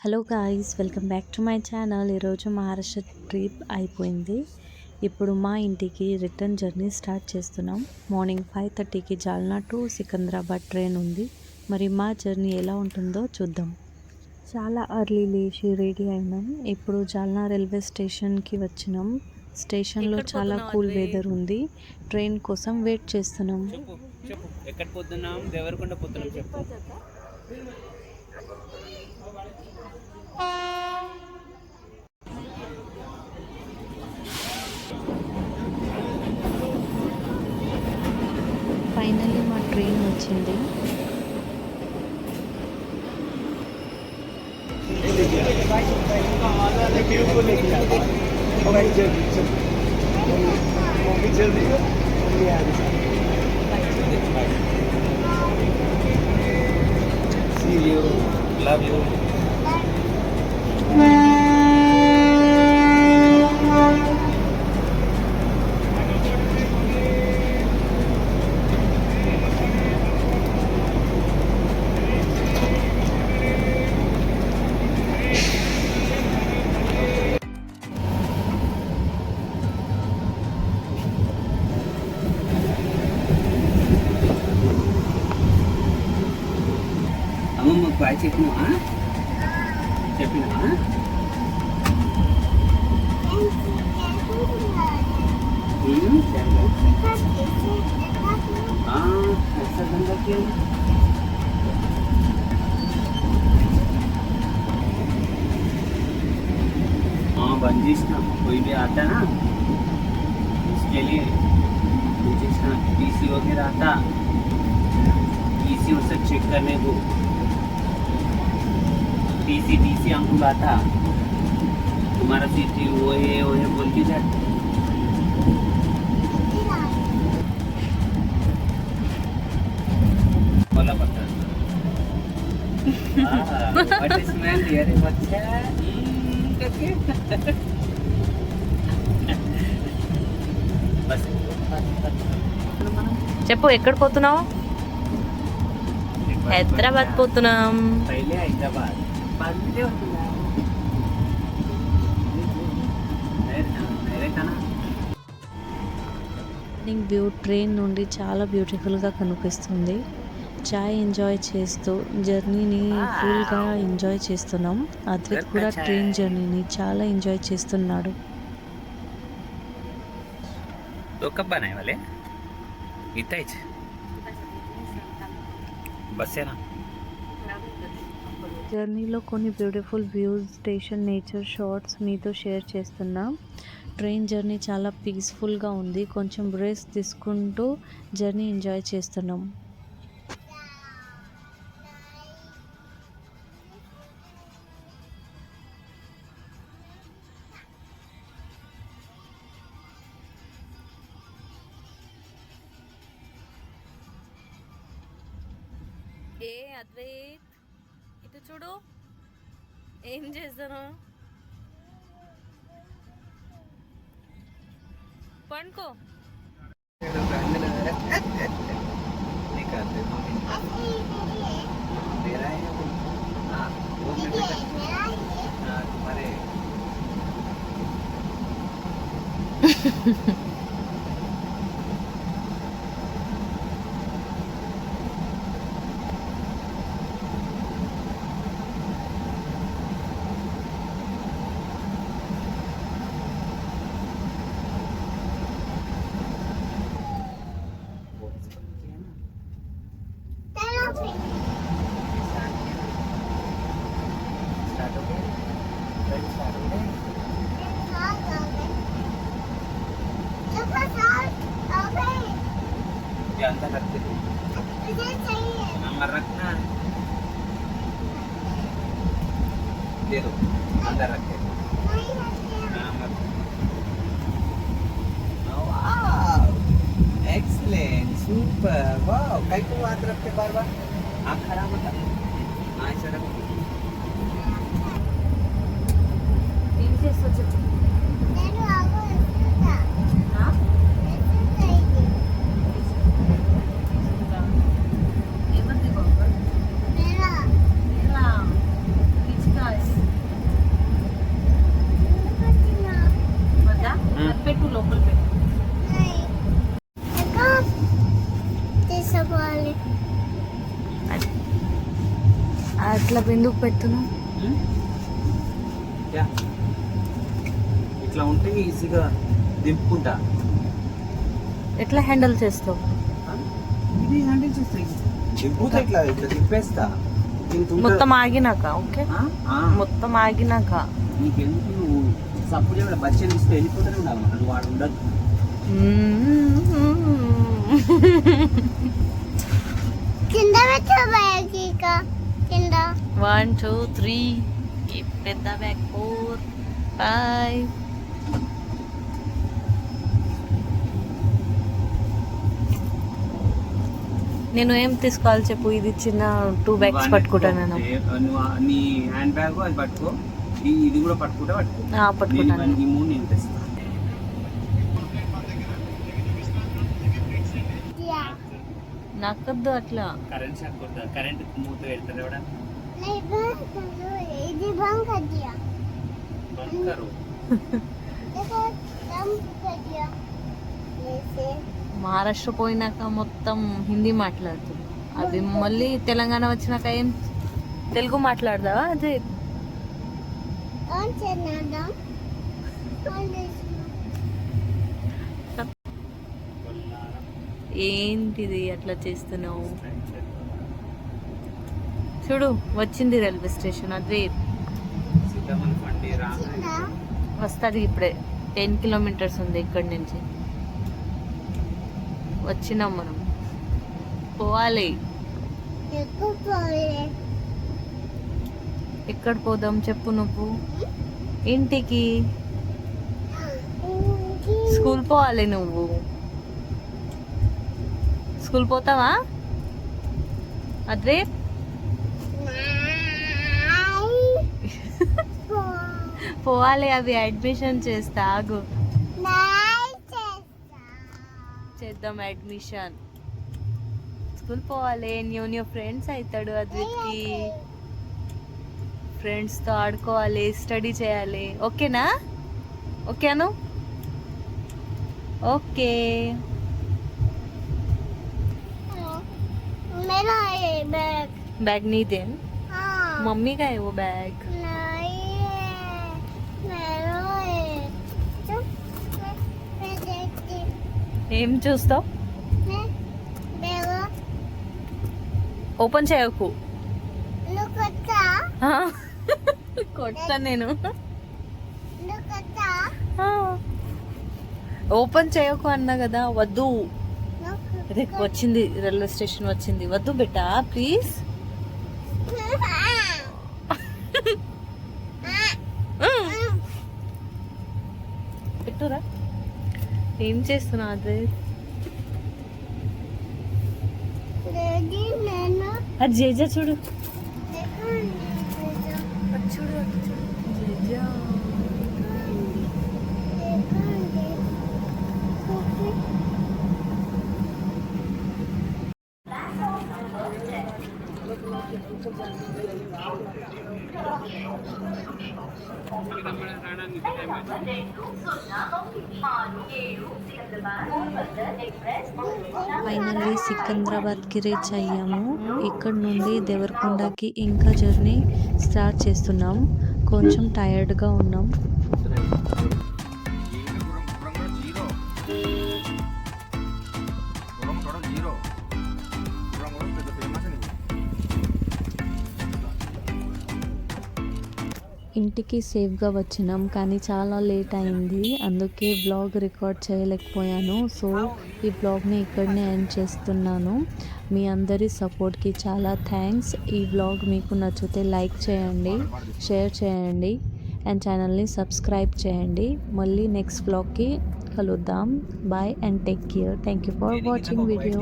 Hello guys, welcome back to my channel. ఈరోజు Maharashtra trip అయిపోయింది. ఇప్పుడు మా ఇంటికి రిటర్న్ జర్నీ స్టార్ట్ చేస్తున్నాం. మార్నింగ్ 5:30కి జాల్నా టు సికింద్రాబాద్ ట్రైన్ ఉంది. మరి మా జర్నీ ఎలా ఉంటుందో చూద్దాం. చాలా ఎర్లీ లేచి రెడీ అయినాం. ఇప్పుడు జాల్నా రైల్వే స్టేషన్కి వచ్చినాం. స్టేషన్లో చాలా కూల్ వెదర్ ఉంది. ట్రైన్ కోసం వెయిట్ చేస్తున్నాం. ఎక్కడ పోతున్నాం? దేవరకొండ పోతున్నాం. చెప్పు. ఫైనల్లీ మా ట్రైన్ వచ్చింది. See you. Love you. అమ్మమ్మ బాయ్ చెప్పినా ऐसा गंदा क्यों? हाँ बंदिश ना कोई भी आता ना उसके लिए टीसी वगैरह आता, टीसी उसे चेक करने को टीसी हमको आता, तुम्हारा सीटी वो है बोल के जाए. बोला पता व्हाट इज स्मेल यार बच्चा करके बस చెప్పు, ఎక్కడ పోతున్నావు? హైదరాబాద్ పోతున్నాం. पहले हैदराबाद बाद में देवरకొండ మార్నింగ్ వ్యూ ట్రైన్ నుండి చాలా బ్యూటిఫుల్గా కనిపిస్తుంది. చాయ్ ఎంజాయ్ చేస్తూ జర్నీని ఫుల్గా ఎంజాయ్ చేస్తున్నాం. అద్రిత్ కూడా ట్రైన్ జర్నీని చాలా ఎంజాయ్ చేస్తున్నాడు. तो कब बनाए वाले इतना ही बस है ना. జర్నీలో కొన్ని beautiful views, station nature shots మీతో షేర్ చేస్తున్నాం. ట్రైన్ జర్నీ చాలా పీస్ఫుల్గా ఉంది. కొంచెం బ్రేక్స్ తీసుకుంటూ జర్నీ ఎంజాయ్ చేస్తున్నాం. ఏ అద్వైత్, ఇటు చూడు, ఏం చేస్తాను? పండుకో. अंदर रखते थे नंबर रखना दे दो अंदर रखे एक्सीलेंट सुपर वाओ कई को हाथ रख के बार बार आँख खराब होता हाँ ऐसा रखो. ఏం చేస్తావు చెప్పు. ఏమంది బాబు? ఎలా పిచ్చిగా ఇట్లా ఎందుకు పెడుతున్నావు? యా. ఇట్లా ఉంటే ఈజీగా దింపుకుంటా. ఎట్లా హ్యాండిల్ చేస్తావు? ఇది హ్యాండిల్ చేస్తా, దింపుతా, ఇట్లా ఇట్లా తిప్పేస్తా. మొత్తం ఆగినాక? ఓకే, మొత్తం ఆగినాక నీకెందుకు, నువ్వు సపోర్ట్ చేయడం బచ్చలు ఇస్తే వెళ్ళిపోతూనే ఉండాలి, నువ్వు వాడు ఉండదు. కింద కింద 1 2 3 పెద్ద బ్యాగ్ 4 5. నేను ఏం తీసుకోవాలి చెప్పు? ఇది చిన్న 2 బ్యాగ్స్ పట్టుకుంటాను నేను. నీ హ్యాండ్ బ్యాగ్ అది పట్టుకో, ఇది కూడా పట్టుకుంటా. పట్టుకుంటాను. ఈ 3 నేను తెస్తా. నాకొద్దు అట్లా. కరెంట్ షాక్ కొడతా, కరెంట్ మూత పెడతారు ఎవడ ఇది బంక్ అదియా బంకరు. మహారాష్ట్ర పోయినాక మొత్తం హిందీ మాట్లాడుతుంది. అది మళ్ళీ తెలంగాణ వచ్చినాక ఏం తెలుగు మాట్లాడదావా? అదే ఏంటిది అట్లా చేస్తున్నావు? చూడు వచ్చింది రైల్వే స్టేషన్. అదే వస్తుంది ఇప్పుడే. 10 కిలోమీటర్స్ ఉంది ఇక్కడి నుంచి. వచ్చినాం మనం, పోవాలి. ఎక్కడ పోదాం చెప్పు నువ్వు? ఇంటికి. స్కూల్ పోవాలి నువ్వు. స్కూల్ పోతావా అదే? పోవాలి, అవి అడ్మిషన్ చేస్తా. ఆగు, చేద్దాం అడ్మిషన్. స్కూల్ పోవాలి, న్యూ ఫ్రెండ్స్ అవుతాడు అద్విత్కి. ఫ్రెండ్స్తో ఆడుకోవాలి, స్టడీ చేయాలి. ఓకేనా? ఓకేను? ఓకే. बैग नहीं दे, मम्मी का है वो बैग. ఏం చూస్తావు? ఓపెన్ చేయకు. కొట్టా నేను. ఓపెన్ చేయకు అన్నా కదా. వద్దు. వచ్చింది రైల్వే స్టేషన్ వచ్చింది. వద్దు బెట్టా ప్లీజ్. పెట్టురా. ఏం చేస్తున్నా అదే? అది జేజా చూడు, చూడు జేజా. ఫైనల్లీ సికింద్రాబాద్కి రీచ్ అయ్యాము. ఇక్కడ నుండి దేవరకొండకి ఇంకా జర్నీ స్టార్ట్ చేస్తున్నాం. కొంచెం టైర్డ్గా ఉన్నాం. ఇంటికి సేఫ్గా వచ్చినాం, కానీ చాలా లేట్ అయింది. అందుకే బ్లాగ్ రికార్డ్ చేయలేకపోయాను. సో ఈ బ్లాగ్ని ఇక్కడనే ఎండ్ చేస్తున్నాను. మీ అందరి సపోర్ట్కి చాలా థ్యాంక్స్. ఈ బ్లాగ్ మీకు నచ్చితే లైక్ చేయండి, షేర్ చేయండి అండ్ ఛానల్ని సబ్స్క్రైబ్ చేయండి. మళ్ళీ నెక్స్ట్ బ్లాగ్కి కలుద్దాం. Bye and take care. Thank you for watching video.